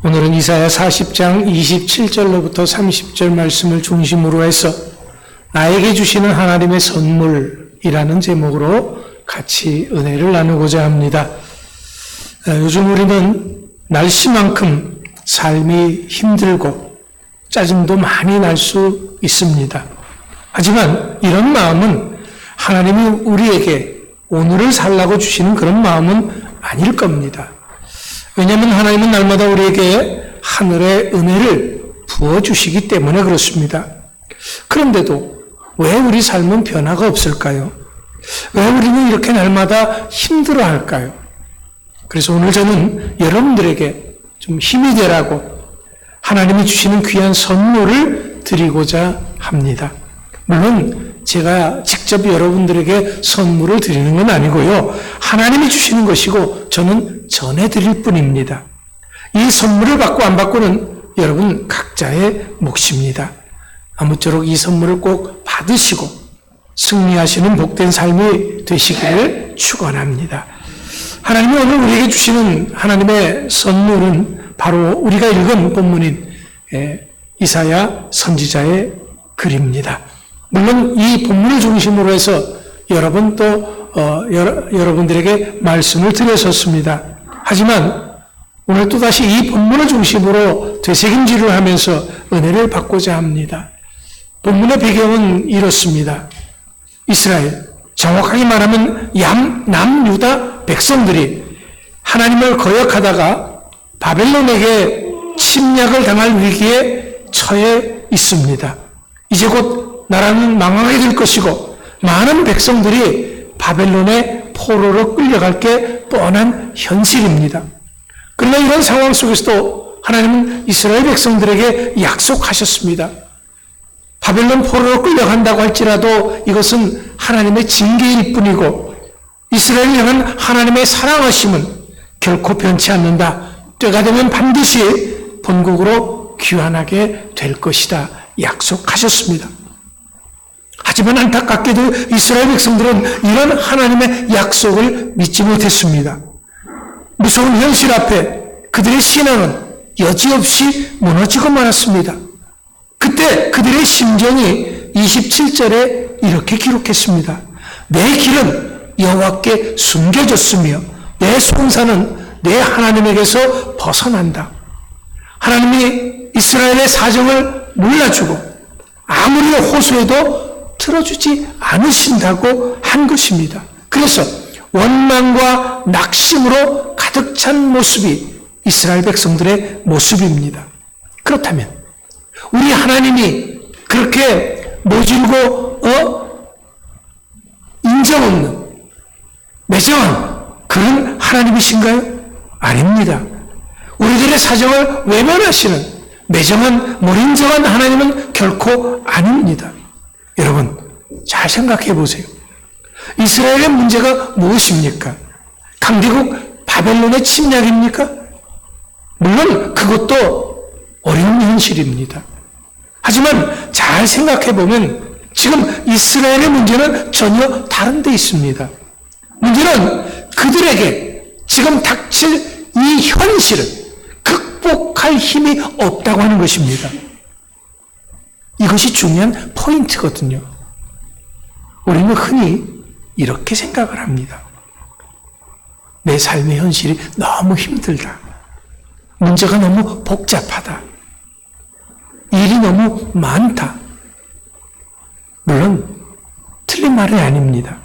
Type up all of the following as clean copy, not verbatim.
오늘은 이사야 40장 27절로부터 30절 말씀을 중심으로 해서 나에게 주시는 하나님의 선물이라는 제목으로 같이 은혜를 나누고자 합니다. 요즘 우리는 날씨만큼 삶이 힘들고 짜증도 많이 날 수 있습니다. 하지만 이런 마음은 하나님이 우리에게 오늘을 살라고 주시는 그런 마음은 아닐 겁니다. 왜냐하면 하나님은 날마다 우리에게 하늘의 은혜를 부어주시기 때문에 그렇습니다. 그런데도 왜 우리 삶은 변화가 없을까요? 왜 우리는 이렇게 날마다 힘들어할까요? 그래서 오늘 저는 여러분들에게 좀 힘이 되라고 하나님이 주시는 귀한 선물을 드리고자 합니다. 물론 제가 직접 여러분들에게 선물을 드리는 건 아니고요. 하나님이 주시는 것이고 저는 전해드릴 뿐입니다. 이 선물을 받고 안 받고는 여러분 각자의 몫입니다. 아무쪼록 이 선물을 꼭 받으시고 승리하시는 복된 삶이 되시기를 축원합니다. 하나님이 오늘 우리에게 주시는 하나님의 선물은 바로 우리가 읽은 본문인 이사야 선지자의 글입니다. 물론 이 본문을 중심으로 해서 여러 번 또 여러분들에게 말씀을 드렸었습니다. 하지만 오늘 또다시 이 본문을 중심으로 되새김질을 하면서 은혜를 받고자 합니다. 본문의 배경은 이렇습니다. 이스라엘, 정확하게 말하면 남유다 백성들이 하나님을 거역하다가 바벨론에게 침략을 당할 위기에 처해 있습니다. 이제 곧 나라는 망하게 될 것이고 많은 백성들이 바벨론의 포로로 끌려갈 게 뻔한 현실입니다. 그러나 이런 상황 속에서도 하나님은 이스라엘 백성들에게 약속하셨습니다. 바벨론 포로로 끌려간다고 할지라도 이것은 하나님의 징계일 뿐이고 이스라엘을 향한 하나님의 사랑하심은 결코 변치 않는다. 때가 되면 반드시 본국으로 귀환하게 될 것이다. 약속하셨습니다. 하지만 안타깝게도 이스라엘 백성들은 이런 하나님의 약속을 믿지 못했습니다. 무서운 현실 앞에 그들의 신앙은 여지없이 무너지고 말았습니다. 그때 그들의 심정이 27절에 이렇게 기록했습니다. 내 길은 여호와께 숨겨졌으며 내 송사는 내 하나님에게서 벗어난다. 하나님이 이스라엘의 사정을 몰라주고 아무리 호소해도 들어주지 않으신다고 한 것입니다. 그래서 원망과 낙심으로 가득 찬 모습이 이스라엘 백성들의 모습입니다. 그렇다면 우리 하나님이 그렇게 모질고 인정 없는 매정한 그런 하나님이신가요? 아닙니다. 우리들의 사정을 외면하시는 매정한 무인정한 하나님은 결코 아닙니다. 여러분 잘 생각해 보세요. 이스라엘의 문제가 무엇입니까? 강대국 바벨론의 침략입니까? 물론 그것도 어려운 현실입니다. 하지만 잘 생각해 보면 지금 이스라엘의 문제는 전혀 다른 데 있습니다. 문제는 그들에게 지금 닥칠 이 현실을 극복할 힘이 없다고 하는 것입니다. 이것이 중요한 포인트거든요. 우리는 흔히 이렇게 생각을 합니다. 내 삶의 현실이 너무 힘들다. 문제가 너무 복잡하다. 일이 너무 많다. 물론 틀린 말이 아닙니다.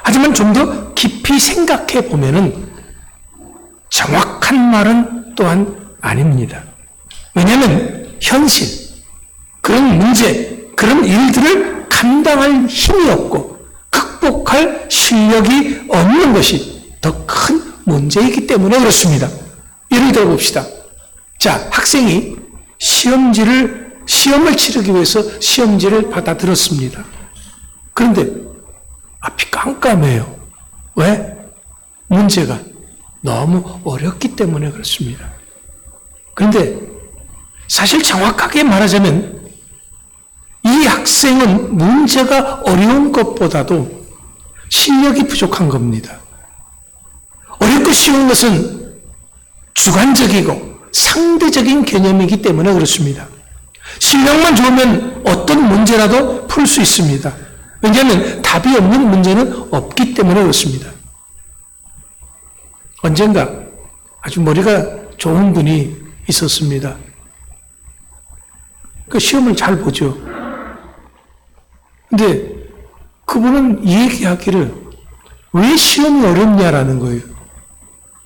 하지만 좀 더 깊이 생각해 보면은 정확한 말은 또한 아닙니다. 왜냐하면 현실, 그런 문제, 그런 일들을 감당할 힘이 없고 극복할 실력이 없는 것이 더 큰 문제이기 때문에 그렇습니다. 예를 들어 봅시다. 자, 학생이 시험을 치르기 위해서 시험지를 받아들었습니다. 그런데 앞이 깜깜해요. 왜? 문제가 너무 어렵기 때문에 그렇습니다. 그런데 사실 정확하게 말하자면 이 학생은 문제가 어려운 것보다도 실력이 부족한 겁니다. 어렵고 쉬운 것은 주관적이고 상대적인 개념이기 때문에 그렇습니다. 실력만 좋으면 어떤 문제라도 풀 수 있습니다. 왜냐하면 답이 없는 문제는 없기 때문에 그렇습니다. 언젠가 아주 머리가 좋은 분이 있었습니다. 그 시험을 잘 보죠. 근데 그분은 얘기하기를 왜 시험이 어렵냐라는 거예요.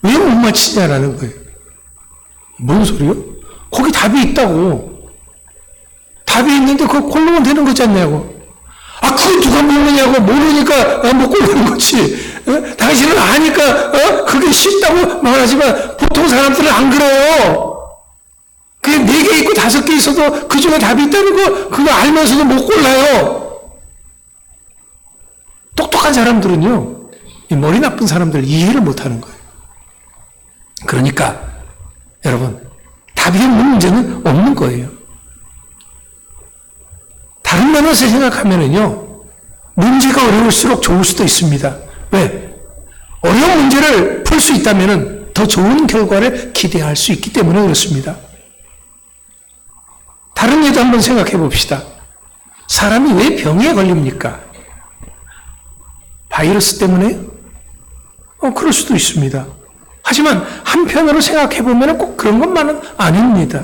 왜 못 맞히냐라는 거예요. 뭔 소리요? 거기 답이 있다고. 답이 있는데 그거 고르면 되는 거지 않냐고. 아, 그거 누가 모르냐고. 모르니까 못 고르는 거지. 당신은 아니까 그게 쉽다고 말하지만 보통 사람들은 안 그래요. 그게 4개 있고 5개 있어도 그 중에 답이 있다는 거 그거 알면서도 못 골라요. 똑똑한 사람들은요, 이 머리 나쁜 사람들 이해를 못하는 거예요. 그러니까 여러분, 답이 없는 문제는 없는 거예요. 다른 면에서 생각하면은요, 문제가 어려울수록 좋을 수도 있습니다. 왜? 어려운 문제를 풀 수 있다면은 더 좋은 결과를 기대할 수 있기 때문에 그렇습니다. 다른 예도 한번 생각해 봅시다. 사람이 왜 병에 걸립니까? 바이러스 때문에요? 그럴 수도 있습니다. 하지만 한편으로 생각해 보면 꼭 그런 것만은 아닙니다.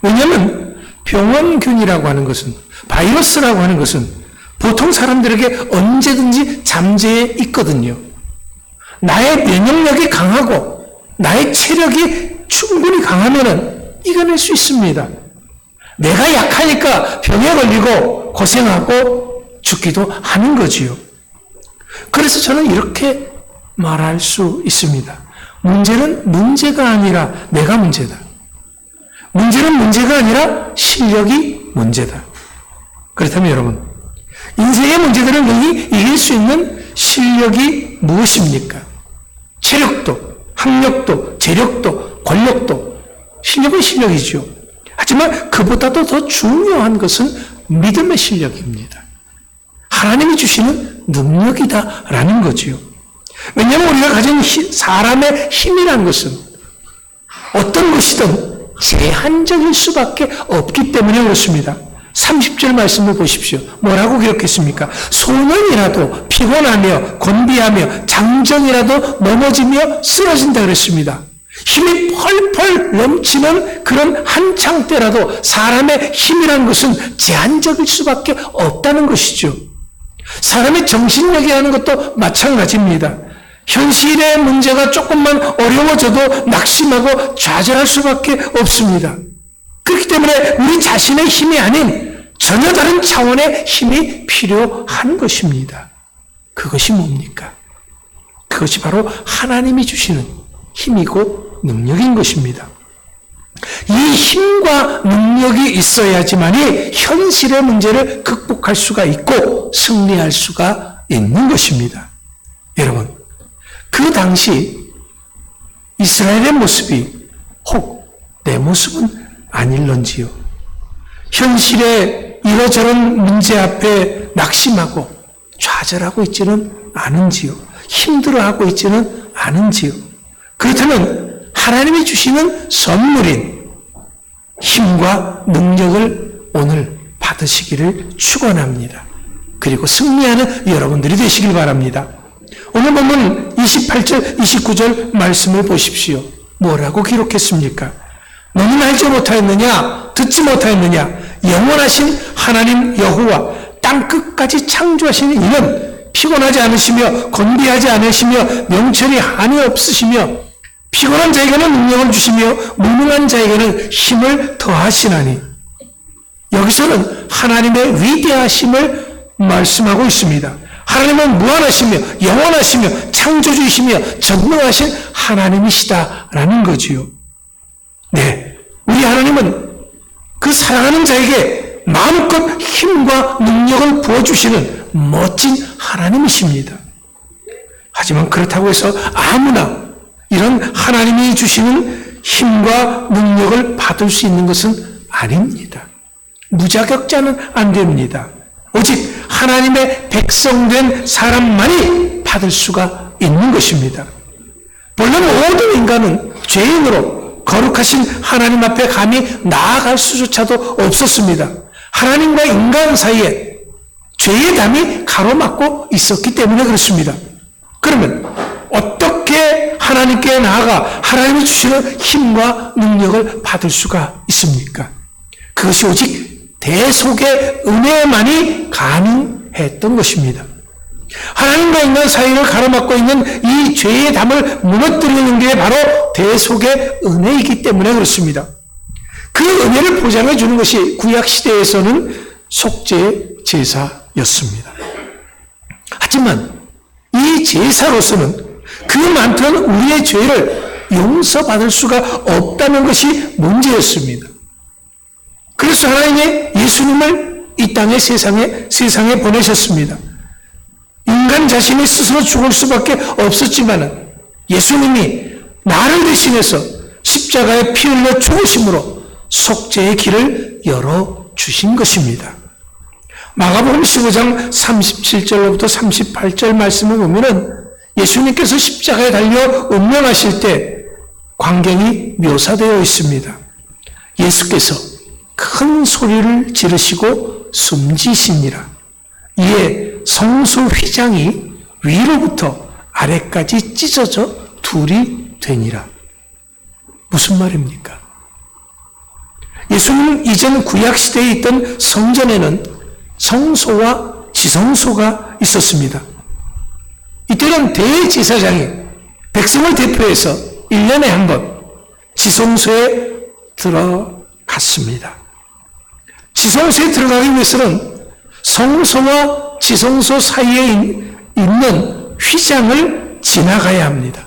왜냐하면 병원균이라고 하는 것은, 바이러스라고 하는 것은 보통 사람들에게 언제든지 잠재해 있거든요. 나의 면역력이 강하고 나의 체력이 충분히 강하면은 이겨낼 수 있습니다. 내가 약하니까 병에 걸리고 고생하고 죽기도 하는 거지요. 그래서 저는 이렇게 말할 수 있습니다. 문제는 문제가 아니라 내가 문제다. 문제는 문제가 아니라 실력이 문제다. 그렇다면 여러분, 인생의 문제들을 능히 이길 수 있는 실력이 무엇입니까? 체력도, 학력도, 재력도, 권력도, 실력은 실력이죠. 하지만 그보다도 더 중요한 것은 믿음의 실력입니다. 하나님이 주시는 능력이다라는 거지요. 왜냐하면 우리가 가진 사람의 힘이라는 것은 어떤 것이든 제한적일 수밖에 없기 때문에 그렇습니다. 30절 말씀을 보십시오. 뭐라고 기록했습니까? 소년이라도 피곤하며 곤비하며 장정이라도 넘어지며 쓰러진다 그랬습니다. 힘이 펄펄 넘치는 그런 한창 때라도 사람의 힘이라는 것은 제한적일 수밖에 없다는 것이죠. 사람의 정신력이 하는 것도 마찬가지입니다. 현실의 문제가 조금만 어려워져도 낙심하고 좌절할 수밖에 없습니다. 그렇기 때문에 우리 자신의 힘이 아닌 전혀 다른 차원의 힘이 필요한 것입니다. 그것이 뭡니까? 그것이 바로 하나님이 주시는 힘이고 능력인 것입니다. 이 힘과 능력이 있어야지만이 현실의 문제를 극복할 수가 있고 승리할 수가 있는 것입니다. 여러분, 그 당시 이스라엘의 모습이 혹 내 모습은 아닐런지요. 현실의 이러저런 문제 앞에 낙심하고 좌절하고 있지는 않은지요. 힘들어하고 있지는 않은지요. 그렇다면 하나님이 주시는 선물인 힘과 능력을 오늘 받으시기를 축원합니다. 그리고 승리하는 여러분들이 되시길 바랍니다. 오늘 본문 28절, 29절 말씀을 보십시오. 뭐라고 기록했습니까? 너는 알지 못하였느냐? 듣지 못하였느냐? 영원하신 하나님 여호와 땅끝까지 창조하신 이는 피곤하지 않으시며 곤비하지 않으시며 명철이 한이 없으시며 피곤한 자에게는 능력을 주시며 무능한 자에게는 힘을 더하시나니. 여기서는 하나님의 위대하심을 말씀하고 있습니다. 하나님은 무한하시며 영원하시며 창조주이시며 전능하신 하나님이시다라는 거지요. 네, 우리 하나님은 그 사랑하는 자에게 마음껏 힘과 능력을 부어주시는 멋진 하나님이십니다. 하지만 그렇다고 해서 아무나 이런 하나님이 주시는 힘과 능력을 받을 수 있는 것은 아닙니다. 무자격자는 안 됩니다. 오직 하나님의 백성된 사람만이 받을 수가 있는 것입니다. 본래 모든 인간은 죄인으로 거룩하신 하나님 앞에 감히 나아갈 수조차도 없었습니다. 하나님과 인간 사이에 죄의 담이 가로막고 있었기 때문에 그렇습니다. 그러면 어떻게 하나님께 나아가 하나님이 주시는 힘과 능력을 받을 수가 있습니까? 그것이 오직 대속의 은혜만이 가능했던 것입니다. 하나님과 인간 사이를 가로막고 있는 이 죄의 담을 무너뜨리는 게 바로 대속의 은혜이기 때문에 그렇습니다. 그 은혜를 보장해 주는 것이 구약시대에서는 속죄 제사였습니다. 하지만 이 제사로서는 그 많던 우리의 죄를 용서받을 수가 없다는 것이 문제였습니다. 그래서 하나님이 예수님을 이 땅의 세상에 보내셨습니다. 인간 자신이 스스로 죽을 수밖에 없었지만 예수님이 나를 대신해서 십자가에 피 흘려 죽으심으로 속죄의 길을 열어주신 것입니다. 마가복음 15장 37절로부터 38절 말씀을 보면은 예수님께서 십자가에 달려 운명하실 때 광경이 묘사되어 있습니다. 예수께서 큰 소리를 지르시고 숨지시니라. 이에 성소 휘장이 위로부터 아래까지 찢어져 둘이 되니라. 무슨 말입니까? 예수님 이전 구약시대에 있던 성전에는 성소와 지성소가 있었습니다. 이때는 대제사장이 백성을 대표해서 1년에 한 번 지성소에 들어갔습니다. 지성소에 들어가기 위해서는 성소와 지성소 사이에 있는 휘장을 지나가야 합니다.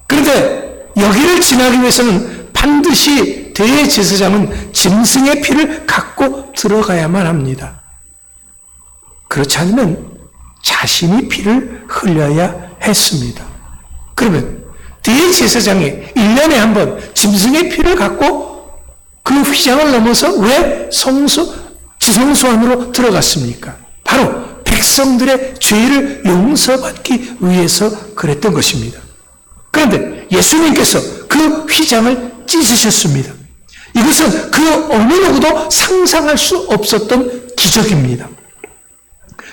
그런데 여기를 지나기 위해서는 반드시 대제사장은 짐승의 피를 갖고 들어가야만 합니다. 그렇지 않으면 자신이 피를 흘려야 했습니다. 그러면 대제사장이 1년에 한 번 짐승의 피를 갖고 그 휘장을 넘어서 왜 지성소 안으로 들어갔습니까? 바로 백성들의 죄를 용서받기 위해서 그랬던 것입니다. 그런데 예수님께서 그 휘장을 찢으셨습니다. 이것은 그 어느 누구도 상상할 수 없었던 기적입니다.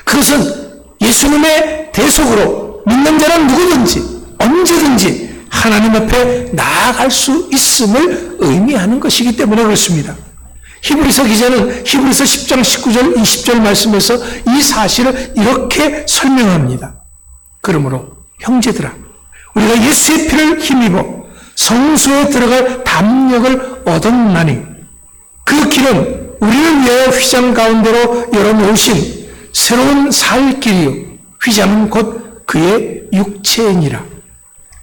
그것은 예수님의 대속으로 믿는 자는 누구든지 언제든지 하나님 앞에 나아갈 수 있음을 의미하는 것이기 때문에 그렇습니다. 히브리서 기자는 히브리서 10장 19절 20절 말씀에서 이 사실을 이렇게 설명합니다. 그러므로 형제들아 우리가 예수의 피를 힘입어 성소에 들어갈 담력을 얻었나니 그 길은 우리를 위하여 휘장 가운데로 열어놓으신 새로운 살 길이요 휘장은 곧 그의 육체이니라.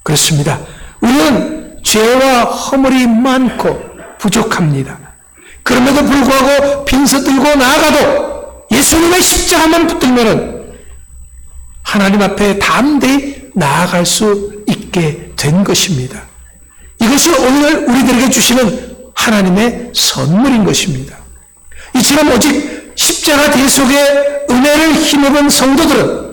그렇습니다. 우리는 죄와 허물이 많고 부족합니다. 그럼에도 불구하고 빈서 들고 나아가도 예수님의 십자가만 붙들면 하나님 앞에 담대히 나아갈 수 있게 된 것입니다. 이것이 오늘 우리들에게 주시는 하나님의 선물인 것입니다. 이처럼 오직 십자가 대속의 은혜를 힘입은 성도들은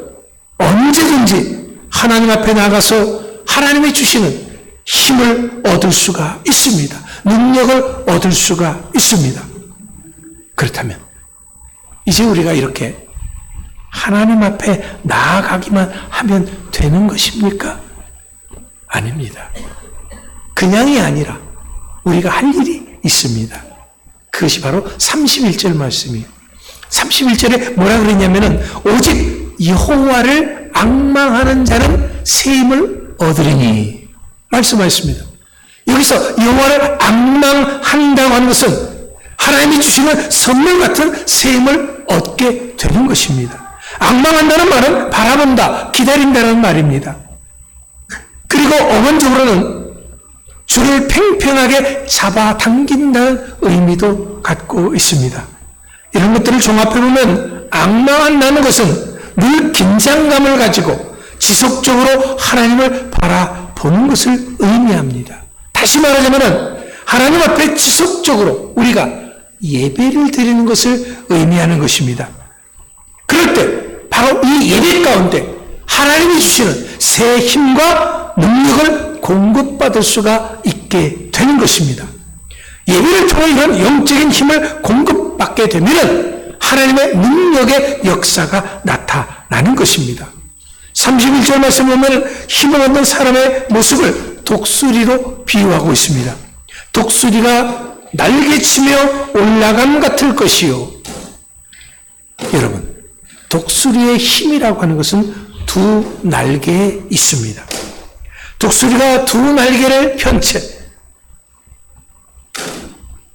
언제든지 하나님 앞에 나가서 하나님이 주시는 힘을 얻을 수가 있습니다. 능력을 얻을 수가 있습니다. 그렇다면 이제 우리가 이렇게 하나님 앞에 나아가기만 하면 되는 것입니까? 아닙니다. 그냥이 아니라 우리가 할 일이 있습니다. 그것이 바로 31절 말씀이에요. 31절에 뭐라 그랬냐면은 오직 여호와를 앙망하는 자는 새 힘을 얻으리니 말씀하셨습니다. 여기서 여호와를 앙망한다고 하는 것은 하나님이 주시는 선물 같은 새 힘을 얻게 되는 것입니다. 앙망한다는 말은 바라본다, 기다린다는 말입니다. 그리고 어원적으로는 줄을 팽팽하게 잡아당긴다는 의미도 갖고 있습니다. 이런 것들을 종합해보면 앙망한다는 것은 늘 긴장감을 가지고 지속적으로 하나님을 바라보는 것을 의미합니다. 다시 말하자면 하나님 앞에 지속적으로 우리가 예배를 드리는 것을 의미하는 것입니다. 그럴 때 바로 이 예배 가운데 하나님이 주시는 새 힘과 능력을 공급받을 수가 있게 된 되는 것입니다. 예배를 통해 이런 영적인 힘을 공급받게 되면 하나님의 능력의 역사가 나타나는 것입니다. 31절 말씀 보면 힘을 얻는 사람의 모습을 독수리로 비유하고 있습니다. 독수리가 날개치며 올라감 같을 것이요. 여러분, 독수리의 힘이라고 하는 것은 두 날개에 있습니다. 독수리가 두 날개를 펼쳐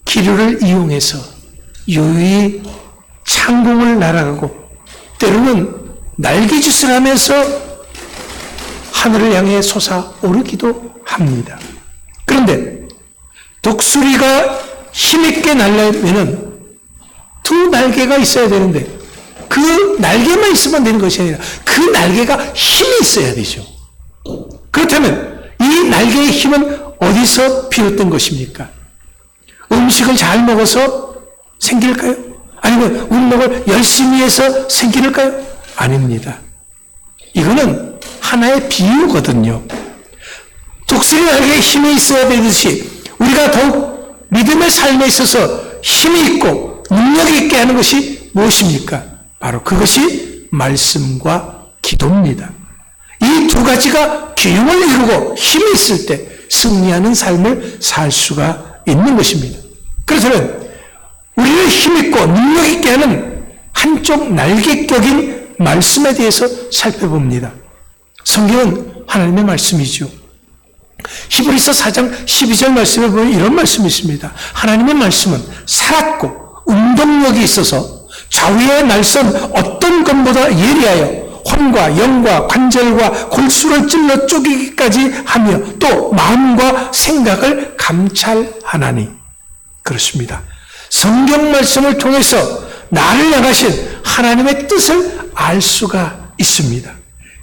기류를 이용해서 유유히 창공을 날아가고 때로는 날개짓을 하면서 하늘을 향해 솟아오르기도 합니다. 그런데 독수리가 힘있게 날려면 두 날개가 있어야 되는데 그 날개만 있으면 되는 것이 아니라 그 날개가 힘이 있어야 되죠. 그렇다면 이 날개의 힘은 어디서 비롯된 것입니까? 음식을 잘 먹어서 생길까요? 아니면 운동을 열심히 해서 생길까요? 아닙니다. 이거는 하나의 비유거든요. 독수리 날개에 힘이 있어야 되듯이 우리가 더욱 믿음의 삶에 있어서 힘이 있고 능력이 있게 하는 것이 무엇입니까? 바로 그것이 말씀과 기도입니다. 이 두 가지가 균형을 이루고 힘이 있을 때 승리하는 삶을 살 수가 있는 것입니다. 그렇다면 우리를 힘있고 능력있게 하는 한쪽 날개격인 말씀에 대해서 살펴봅니다. 성경은 하나님의 말씀이죠. 히브리서 4장 12절 말씀에 보면 이런 말씀이 있습니다. 하나님의 말씀은 살았고 운동력이 있어서 좌위에 날선 어떤 것보다 예리하여 혼과 영과 관절과 골수를 찔러 쪼개기까지 하며 또 마음과 생각을 감찰하나니. 그렇습니다. 성경 말씀을 통해서 나를 향하신 하나님의 뜻을 알 수가 있습니다.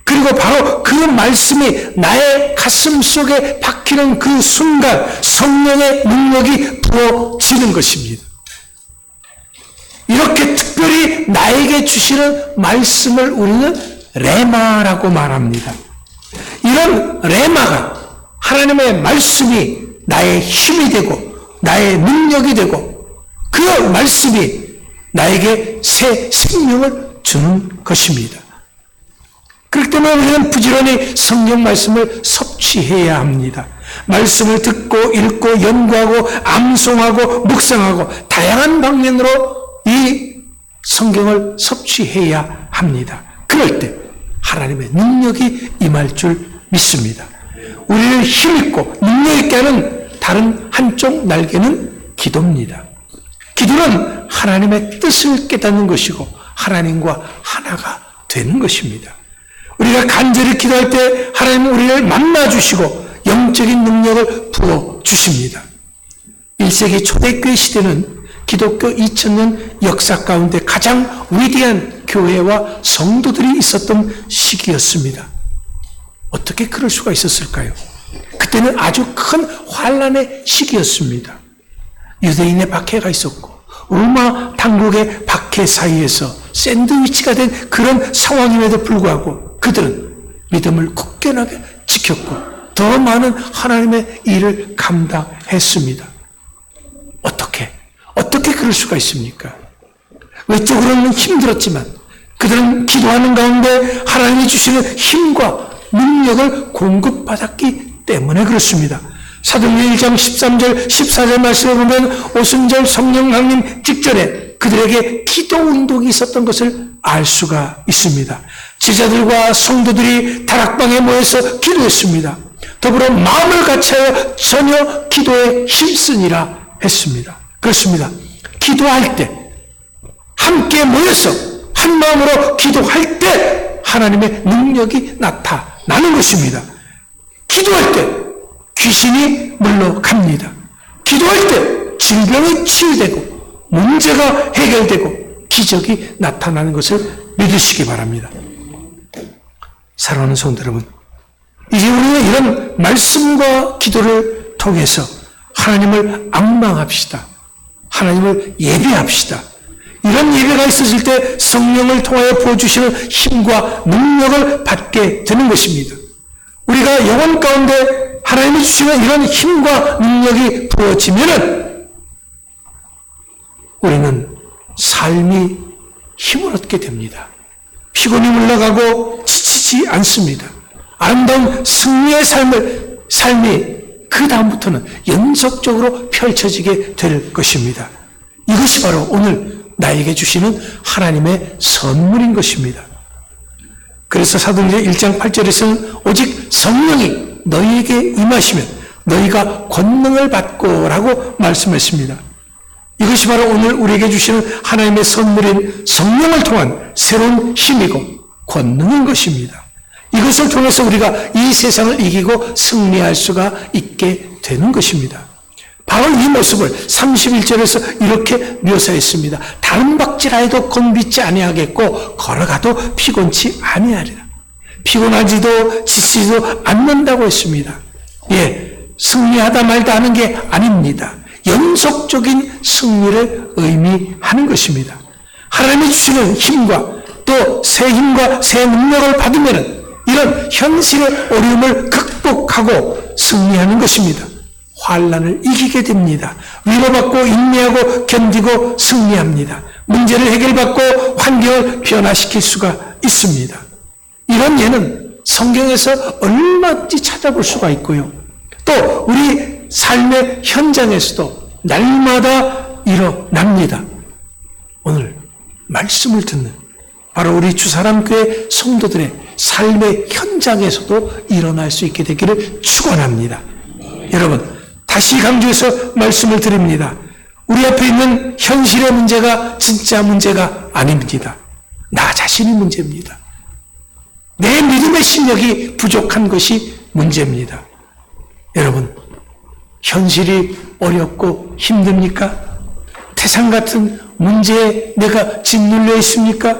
그리고 바로 그 말씀이 나의 가슴 속에 박히는 그 순간 성령의 능력이 부어지는 것입니다. 이렇게 특별히 나에게 주시는 말씀을 우리는 레마라고 말합니다. 이런 레마가 하나님의 말씀이 나의 힘이 되고 나의 능력이 되고 그 말씀이 나에게 새 생명을 주는 것입니다. 그렇기 때문에 우리는 부지런히 성경 말씀을 섭취해야 합니다. 말씀을 듣고 읽고 연구하고 암송하고 묵상하고 다양한 방면으로 이 성경을 섭취해야 합니다. 그럴 때 하나님의 능력이 임할 줄 믿습니다. 우리를 힘있고 능력있게 하는 다른 한쪽 날개는 기도입니다. 기도는 하나님의 뜻을 깨닫는 것이고 하나님과 하나가 되는 것입니다. 우리가 간절히 기도할 때 하나님은 우리를 만나주시고 영적인 능력을 부어주십니다. 1세기 초대교회 시대는 기독교 2000년 역사 가운데 가장 위대한 교회와 성도들이 있었던 시기였습니다. 어떻게 그럴 수가 있었을까요? 그때는 아주 큰 환란의 시기였습니다. 유대인의 박해가 있었고 로마 당국의 박해 사이에서 샌드위치가 된 그런 상황임에도 불구하고 그들은 믿음을 굳건하게 지켰고 더 많은 하나님의 일을 감당했습니다. 어떻게 그럴 수가 있습니까? 외적으로는 힘들었지만 그들은 기도하는 가운데 하나님이 주시는 힘과 능력을 공급받았기 때문에 그렇습니다. 사도행전 1장 13절 14절 말씀을 보면 오순절 성령 강림 직전에 그들에게 기도 운동이 있었던 것을 알 수가 있습니다. 제자들과 성도들이 다락방에 모여서 기도했습니다. 더불어 마음을 같이하여 전혀 기도에 힘쓰니라 했습니다. 그렇습니다. 기도할 때 함께 모여서 한 마음으로 기도할 때 하나님의 능력이 나타나는 것입니다. 기도할 때 귀신이 물러갑니다. 기도할 때 질병이 치유되고 문제가 해결되고 기적이 나타나는 것을 믿으시기 바랍니다. 사랑하는 성도 여러분, 이제 우리는 이런 말씀과 기도를 통해서 하나님을 앙망합시다. 하나님을 예배합시다. 이런 예배가 있어질 때 성령을 통하여 부어주시는 힘과 능력을 받게 되는 것입니다. 우리가 영혼 가운데 하나님이 주시는 이런 힘과 능력이 부어지면은 우리는 삶이 힘을 얻게 됩니다. 피곤이 물러가고 지치지 않습니다. 아름다운 승리의 삶이 그 다음부터는 연속적으로 펼쳐지게 될 것입니다. 이것이 바로 오늘 나에게 주시는 하나님의 선물인 것입니다. 그래서 사도행전 1장 8절에서는 오직 성령이 너희에게 임하시면 너희가 권능을 받고라고 말씀했습니다. 이것이 바로 오늘 우리에게 주시는 하나님의 선물인 성령을 통한 새로운 힘이고 권능인 것입니다. 이것을 통해서 우리가 이 세상을 이기고 승리할 수가 있게 되는 것입니다. 바로 이 모습을 31절에서 이렇게 묘사했습니다. 다른 박질하여도 건비지 아니하겠고 걸어가도 피곤치 아니하리라. 피곤하지도 지치지도 않는다고 했습니다. 승리하다 말다 하는 게 아닙니다. 연속적인 승리를 의미하는 것입니다. 하나님이 주시는 힘과 또 새 힘과 새 능력을 받으면 이런 현실의 어려움을 극복하고 승리하는 것입니다. 환난을 이기게 됩니다. 위로받고 인내하고 견디고 승리합니다. 문제를 해결받고 환경을 변화시킬 수가 있습니다. 이런 예는 성경에서 얼마든지 찾아볼 수가 있고요. 또 우리 삶의 현장에서도 날마다 일어납니다. 오늘 말씀을 듣는 바로 우리 주사람교회 성도들의 삶의 현장에서도 일어날 수 있게 되기를 축원합니다. 여러분, 다시 강조해서 말씀을 드립니다. 우리 앞에 있는 현실의 문제가 진짜 문제가 아닙니다. 나 자신이 문제입니다. 내 믿음의 실력이 부족한 것이 문제입니다. 여러분, 현실이 어렵고 힘듭니까? 태산 같은 문제에 내가 짓눌려 있습니까?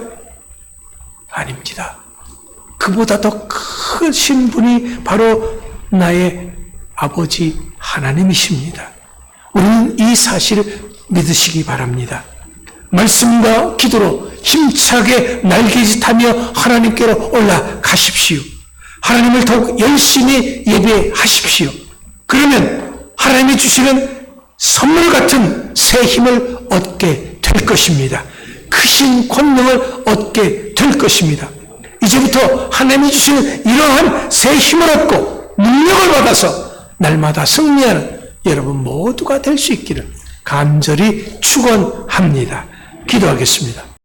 아닙니다. 그보다 더 크신 분이 바로 나의 아버지 하나님이십니다. 우리는 이 사실을 믿으시기 바랍니다. 말씀과 기도로 힘차게 날개짓하며 하나님께로 올라가십시오. 하나님을 더욱 열심히 예배하십시오. 그러면 하나님이 주시는 선물 같은 새 힘을 얻게 될 것입니다. 크신 권능을 얻게 될 것입니다. 이제부터 하나님이 주시는 이러한 새 힘을 얻고 능력을 받아서 날마다 승리하는 여러분 모두가 될 수 있기를 간절히 축원합니다. 기도하겠습니다.